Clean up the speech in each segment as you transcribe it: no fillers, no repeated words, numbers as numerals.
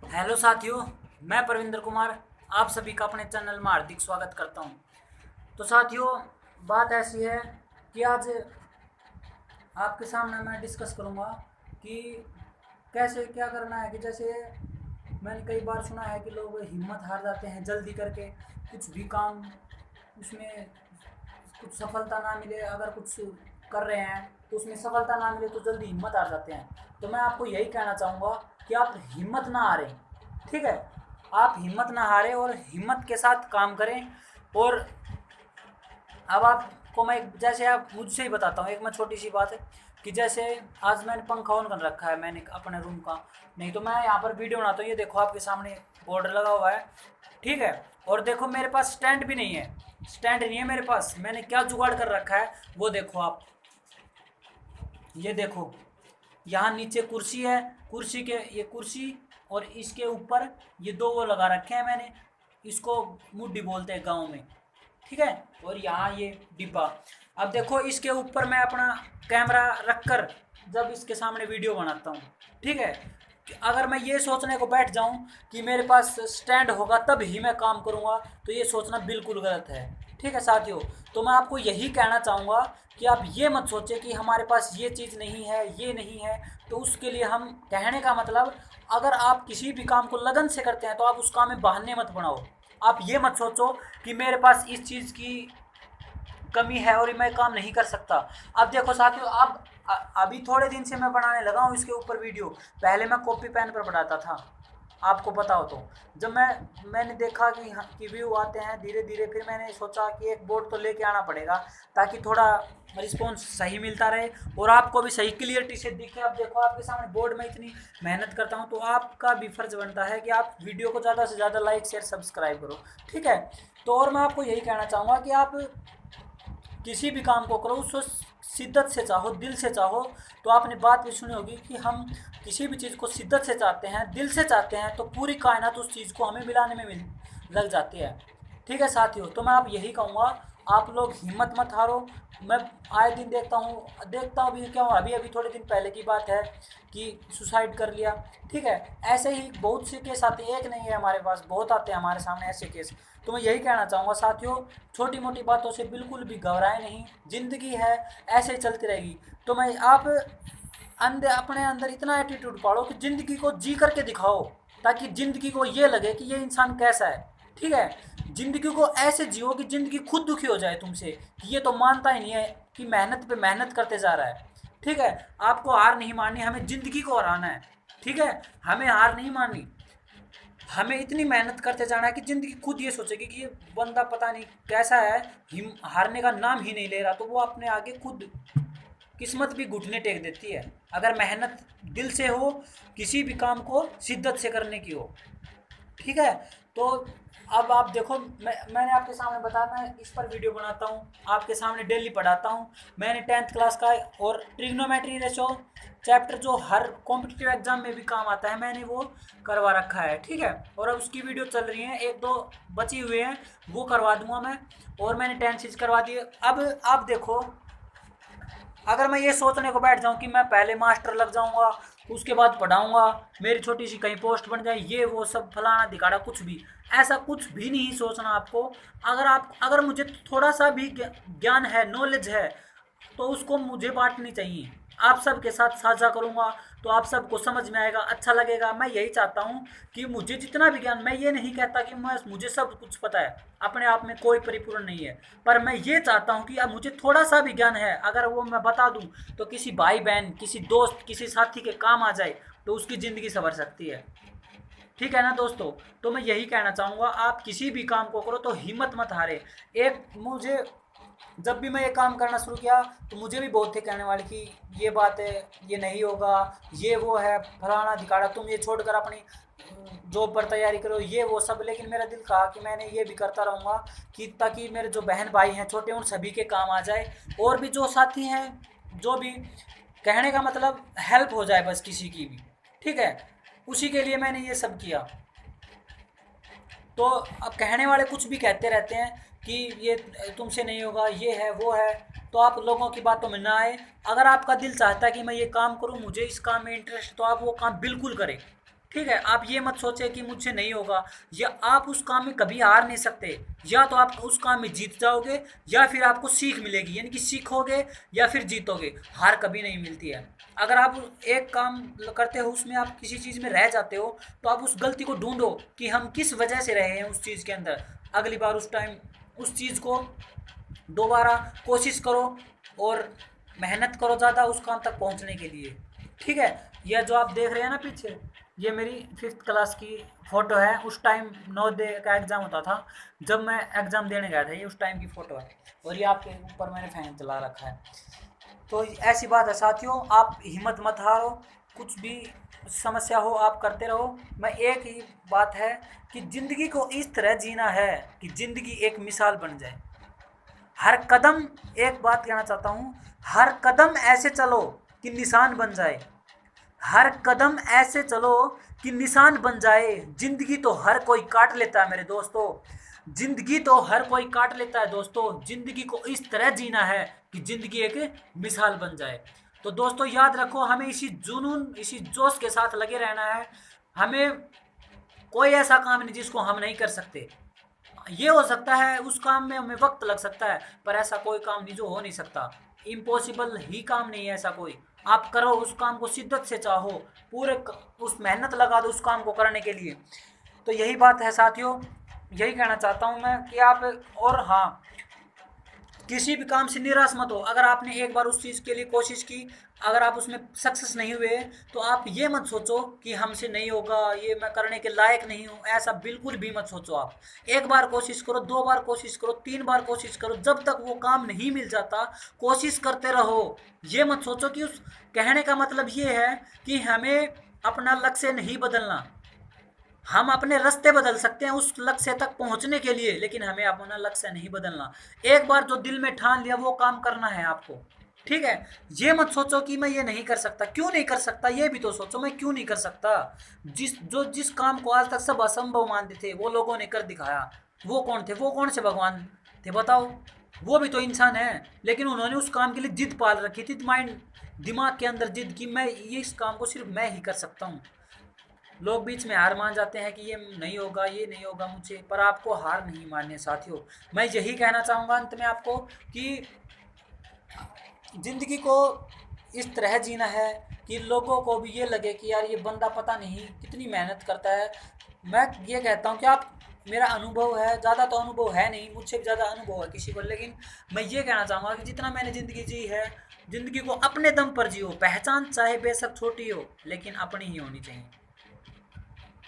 Hello साथियों, मैं परविंदर कुमार आप सभी का अपने चैनल में हार्दिक स्वागत करता हूं। तो साथियों, बात ऐसी है कि आज आपके सामने मैं डिस्कस करूंगा कि कैसे क्या करना है। कि जैसे मैंने कई बार सुना है कि लोग हिम्मत हार जाते हैं जल्दी करके, कुछ भी काम उसमें कुछ सफलता ना मिले, अगर कुछ कर रहे हैं तो उसमें सफलता ना मिले तो जल्दी हिम्मत हार जाते हैं। तो मैं आपको यही कहना चाहूँगा कि आप हिम्मत ना हारें। ठीक है, आप हिम्मत ना हारें और हिम्मत के साथ काम करें। और अब आपको मैं जैसे आप मुझसे ही बताता हूँ, एक मैं छोटी सी बात है कि जैसे आज मैंने पंखा ऑन कर रखा है, मैंने अपने रूम का। नहीं तो मैं यहाँ पर वीडियो बनाता हूँ, ये देखो आपके सामने बोर्ड लगा हुआ है। ठीक है, और देखो मेरे पास स्टैंड भी नहीं है, स्टैंड नहीं है मेरे पास। मैंने क्या जुगाड़ कर रखा है वो देखो आप, ये देखो यहाँ नीचे कुर्सी है, कुर्सी के ये कुर्सी और इसके ऊपर ये दो वो लगा रखे हैं मैंने, इसको मुड्डी बोलते हैं गांव में। ठीक है, और यहाँ ये डिब्बा। अब देखो इसके ऊपर मैं अपना कैमरा रखकर जब इसके सामने वीडियो बनाता हूँ, ठीक है, कि अगर मैं ये सोचने को बैठ जाऊँ कि मेरे पास स्टैंड होगा तब ही मैं काम करूँगा, तो ये सोचना बिल्कुल गलत है। ठीक है साथियों, तो मैं आपको यही कहना चाहूँगा कि आप ये मत सोचें कि हमारे पास ये चीज़ नहीं है, ये नहीं है, तो उसके लिए हम कहने का मतलब, अगर आप किसी भी काम को लगन से करते हैं तो आप उस काम में बहाने मत बनाओ। आप ये मत सोचो कि मेरे पास इस चीज़ की कमी है और मैं काम नहीं कर सकता। अब देखो साथियों, अब अभी थोड़े दिन से मैं बनाने लगा हूँ इसके ऊपर वीडियो। पहले मैं कॉपी पेन पर बनाता था, आपको पता हो तो। जब मैंने देखा कि कि व्यू आते हैं धीरे धीरे, फिर मैंने सोचा कि एक बोर्ड तो लेके आना पड़ेगा ताकि थोड़ा रिस्पॉन्स सही मिलता रहे और आपको भी सही क्लियरिटी से दिखे। अब देखो आपके सामने बोर्ड में इतनी मेहनत करता हूँ, तो आपका भी फर्ज बनता है कि आप वीडियो को ज़्यादा से ज़्यादा लाइक शेयर सब्सक्राइब करो। ठीक है, तो और मैं आपको यही कहना चाहूँगा कि आप किसी भी काम को करो उसको शिद्दत से चाहो, दिल से चाहो। तो आपने बात भी सुनी होगी कि हम किसी भी चीज़ को शिद्दत से चाहते हैं, दिल से चाहते हैं, तो पूरी कायनात उस चीज़ को हमें मिलाने में मिल लग जाती है। ठीक है साथियों, तो मैं आप यही कहूँगा, आप लोग हिम्मत मत हारो। मैं आए दिन देखता हूँ, अभी क्या हुआ, अभी अभी थोड़े दिन पहले की बात है कि सुसाइड कर लिया। ठीक है, ऐसे ही बहुत से केस आते हैं, एक नहीं है हमारे पास, बहुत आते हैं हमारे सामने ऐसे केस। तो मैं यही कहना चाहूँगा साथियों, छोटी मोटी बातों से बिल्कुल भी घबराए नहीं, ज़िंदगी है ऐसे ही चलती रहेगी। तो मैं आप अपने अंदर इतना एटीट्यूड पालो कि ज़िंदगी को जी करके दिखाओ, ताकि ज़िंदगी को ये लगे कि ये इंसान कैसा है। ठीक है, ज़िंदगी को ऐसे जियो कि ज़िंदगी खुद दुखी हो जाए तुमसे कि ये तो मानता ही नहीं है कि मेहनत पे मेहनत करते जा रहा है। ठीक है, आपको हार नहीं माननी, हमें ज़िंदगी को हराना है। ठीक है, हमें हार नहीं माननी, हमें इतनी मेहनत करते जाना है कि ज़िंदगी खुद ये सोचेगी कि ये बंदा पता नहीं कैसा है, हिम हारने का नाम ही नहीं ले रहा, तो वो अपने आगे खुद किस्मत भी घुटने टेक देती है। अगर मेहनत दिल से हो, किसी भी काम को शिद्दत से करने की हो। ठीक है, तो अब आप देखो, मैंने आपके सामने बताया, मैं इस पर वीडियो बनाता हूँ, आपके सामने डेली पढ़ाता हूँ। मैंने 10th क्लास का और ट्रिग्नोमेट्री रेशो चैप्टर जो हर कॉम्पिटिटिव एग्जाम में भी काम आता है, मैंने वो करवा रखा है। ठीक है, और अब उसकी वीडियो चल रही है, एक दो बची हुए हैं, वो करवा दूंगा मैं। और मैंने 10 सीरीज करवा दी। अब आप देखो, अगर मैं ये सोचने को बैठ जाऊं कि मैं पहले मास्टर लग जाऊंगा, उसके बाद पढ़ाऊंगा, मेरी छोटी सी कहीं पोस्ट बन जाए, ये वो सब फलाना दिखाड़ा, कुछ भी ऐसा कुछ भी नहीं सोचना आपको। अगर मुझे थोड़ा सा भी ज्ञान है, नॉलेज है, तो उसको मुझे बांटनी चाहिए, आप सबके साथ साझा करूंगा, तो आप सबको समझ में आएगा, अच्छा लगेगा। मैं यही चाहता हूँ कि मुझे जितना भी ज्ञान, मैं ये नहीं कहता कि मुझे सब कुछ पता है, अपने आप में कोई परिपूर्ण नहीं है, पर मैं ये चाहता हूँ कि अब मुझे थोड़ा सा भी ज्ञान है, अगर वो मैं बता दूँ तो किसी भाई बहन, किसी दोस्त, किसी साथी के काम आ जाए, तो उसकी ज़िंदगी संवर सकती है। ठीक है ना दोस्तों, तो मैं यही कहना चाहूँगा, आप किसी भी काम को करो तो हिम्मत मत हारे। एक मुझे जब भी मैं ये काम करना शुरू किया तो मुझे भी बहुत थे कहने वाले कि ये बात है, ये नहीं होगा, ये वो है, फलाना धिकाड़ा, तुम ये छोड़कर अपनी जॉब पर तैयारी करो, ये वो सब। लेकिन मेरा दिल कहा कि मैंने ये भी करता रहूँगा, कि ताकि मेरे जो बहन भाई हैं छोटे, उन सभी के काम आ जाए, और भी जो साथी हैं, जो भी, कहने का मतलब हेल्प हो जाए बस किसी की भी। ठीक है, उसी के लिए मैंने ये सब किया। तो अब कहने वाले कुछ भी कहते रहते हैं कि ये तुमसे नहीं होगा, ये है वो है, तो आप लोगों की बातों में ना आए। अगर आपका दिल चाहता है कि मैं ये काम करूं, मुझे इस काम में इंटरेस्ट, तो आप वो काम बिल्कुल करें। ठीक है, आप ये मत सोचे कि मुझसे नहीं होगा, या आप उस काम में कभी हार नहीं सकते। या तो आप उस काम में जीत जाओगे या फिर आपको सीख मिलेगी, यानी कि सीखोगे या फिर जीतोगे, हार कभी नहीं मिलती है। अगर आप एक काम करते हो उसमें आप किसी चीज़ में रह जाते हो, तो आप उस गलती को ढूंढो कि हम किस वजह से रहे हैं उस चीज़ के अंदर। अगली बार उस टाइम उस चीज़ को दोबारा कोशिश करो और मेहनत करो ज़्यादा उस काम तक पहुंचने के लिए। ठीक है, यह जो आप देख रहे हैं ना पीछे, ये मेरी 5th क्लास की फ़ोटो है। उस टाइम नवोदय का एग्ज़ाम होता था, जब मैं एग्ज़ाम देने गया था, ये उस टाइम की फ़ोटो है। और ये आपके ऊपर मैंने फ़ैन चला रखा है। तो ऐसी बात है साथियों, आप हिम्मत मत हारो, कुछ भी समस्या हो आप करते रहो। मैं एक ही बात है कि ज़िंदगी को इस तरह जीना है कि ज़िंदगी एक मिसाल बन जाए। हर कदम, एक बात कहना चाहता हूँ, हर कदम ऐसे चलो कि निशान बन जाए। हर कदम ऐसे चलो कि निशान बन जाए। जिंदगी तो हर कोई काट लेता है मेरे दोस्तों, जिंदगी तो हर कोई काट लेता है दोस्तों। जिंदगी को इस तरह जीना है कि जिंदगी एक मिसाल बन जाए। तो दोस्तों याद रखो, हमें इसी जुनून इसी जोश के साथ लगे रहना है। हमें कोई ऐसा काम नहीं जिसको हम नहीं कर सकते। ये हो सकता है उस काम में हमें वक्त लग सकता है, पर ऐसा कोई काम नहीं जो हो नहीं सकता। इम्पॉसिबल ही काम नहीं है ऐसा कोई। आप करो उस काम को, शिद्दत से चाहो, उस मेहनत लगा दो उस काम को करने के लिए। तो यही बात है साथियों, यही कहना चाहता हूँ मैं कि आप, और हाँ, किसी भी काम से निराश मत हो। अगर आपने एक बार उस चीज़ के लिए कोशिश की, अगर आप उसमें सक्सेस नहीं हुए, तो आप ये मत सोचो कि हमसे नहीं होगा, ये मैं करने के लायक नहीं हूँ। ऐसा बिल्कुल भी मत सोचो। आप एक बार कोशिश करो, 2 बार कोशिश करो, 3 बार कोशिश करो, जब तक वो काम नहीं मिल जाता कोशिश करते रहो। ये मत सोचो कि उस कहने का मतलब ये है कि हमें अपना लक्ष्य नहीं बदलना। हम अपने रास्ते बदल सकते हैं उस लक्ष्य तक पहुंचने के लिए, लेकिन हमें अपना लक्ष्य नहीं बदलना। एक बार जो दिल में ठान लिया वो काम करना है आपको। ठीक है, ये मत सोचो कि मैं ये नहीं कर सकता। क्यों नहीं कर सकता, ये भी तो सोचो, मैं क्यों नहीं कर सकता। जिस काम को आज तक सब असंभव मानते थे वो लोगों ने कर दिखाया। वो कौन थे, वो कौन से भगवान थे बताओ। वो भी तो इंसान है, लेकिन उन्होंने उस काम के लिए जिद पाल रखी थी, दिमाग के अंदर जिद की मैं ये इस काम को सिर्फ मैं ही कर सकता हूँ। लोग बीच में हार मान जाते हैं कि ये नहीं होगा, ये नहीं होगा मुझे, पर आपको हार नहीं माननी साथियों। मैं यही कहना चाहूँगा अंत में आपको कि ज़िंदगी को इस तरह जीना है कि लोगों को भी ये लगे कि यार ये बंदा पता नहीं कितनी मेहनत करता है। मैं ये कहता हूँ कि आप, मेरा अनुभव है, ज़्यादा तो अनुभव है नहीं, मुझसे भी ज़्यादा अनुभव है किसी को, लेकिन मैं ये कहना चाहूँगा कि जितना मैंने ज़िंदगी जी है, ज़िंदगी को अपने दम पर जियो। पहचान चाहे बेशक छोटी हो, लेकिन अपनी ही होनी चाहिए।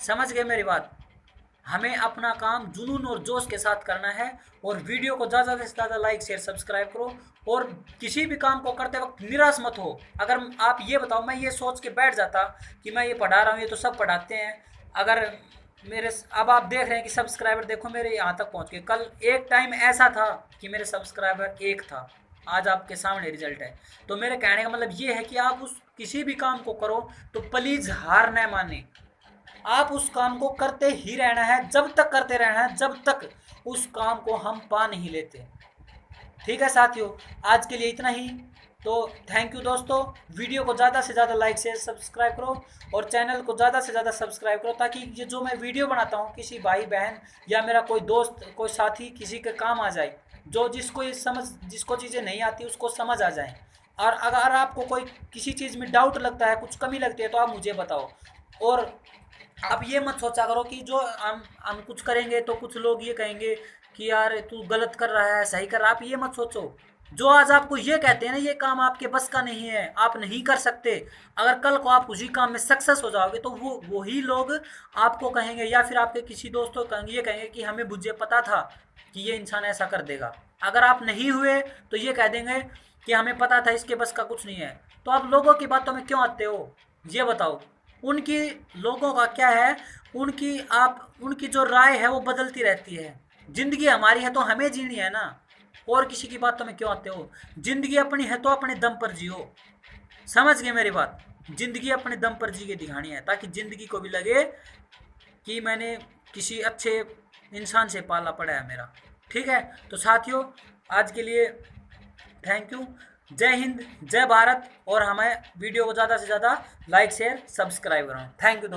समझ गए मेरी बात। हमें अपना काम जुनून और जोश के साथ करना है। और वीडियो को ज़्यादा से ज़्यादा लाइक शेयर सब्सक्राइब करो। और किसी भी काम को करते वक्त निराश मत हो। अगर आप ये बताओ, मैं ये सोच के बैठ जाता कि मैं ये पढ़ा रहा हूँ, ये तो सब पढ़ाते हैं, अगर मेरे, अब आप देख रहे हैं कि सब्सक्राइबर देखो मेरे यहाँ तक पहुँच गए। कल एक टाइम ऐसा था कि मेरे सब्सक्राइबर 1 था, आज आपके सामने रिजल्ट है। तो मेरे कहने का मतलब ये है कि आप उस किसी भी काम को करो तो प्लीज़ हार न माने। आप उस काम को करते ही रहना है, जब तक करते रहना है जब तक उस काम को हम पा नहीं लेते। ठीक है साथियों, आज के लिए इतना ही। तो थैंक यू दोस्तों। वीडियो को ज़्यादा से ज़्यादा लाइक शेयर सब्सक्राइब करो और चैनल को ज़्यादा से ज़्यादा सब्सक्राइब करो, ताकि ये जो मैं वीडियो बनाता हूँ किसी भाई बहन या मेरा कोई दोस्त, कोई साथी, किसी के काम आ जाए। जो जिसको चीज़ें नहीं आती उसको समझ आ जाए। और अगर आपको कोई किसी चीज़ में डाउट लगता है, कुछ कमी लगती है, तो आप मुझे बताओ। और आप ये मत सोचा करो कि जो हम कुछ करेंगे तो कुछ लोग ये कहेंगे कि यार तू गलत कर रहा है, सही कर रहा है। आप ये मत सोचो। जो आज आपको ये कहते हैं ना ये काम आपके बस का नहीं है, आप नहीं कर सकते, अगर कल को आप उसी काम में सक्सेस हो जाओगे तो वो वही लोग आपको कहेंगे, या फिर आपके किसी दोस्तों को कहेंगे, ये कहेंगे कि हमें मुझे पता था कि ये इंसान ऐसा कर देगा। अगर आप नहीं हुए तो ये कह देंगे कि हमें पता था इसके बस का कुछ नहीं है। तो आप लोगों की बातों में क्यों आते हो, ये बताओ। उनकी, लोगों का क्या है, उनकी जो राय है वो बदलती रहती है। जिंदगी हमारी है तो हमें जीनी है ना, और किसी की बातों में क्यों आते हो। जिंदगी अपनी है तो अपने दम पर जियो। समझ गए मेरी बात। जिंदगी अपने दम पर जी के दिखानी है, ताकि जिंदगी को भी लगे कि मैंने किसी अच्छे इंसान से पाला पड़ा है मेरा। ठीक है, तो साथियों आज के लिए थैंक यू। जय हिंद, जय भारत। और हमें वीडियो को ज़्यादा से ज़्यादा लाइक शेयर सब्सक्राइब करें। Thank you.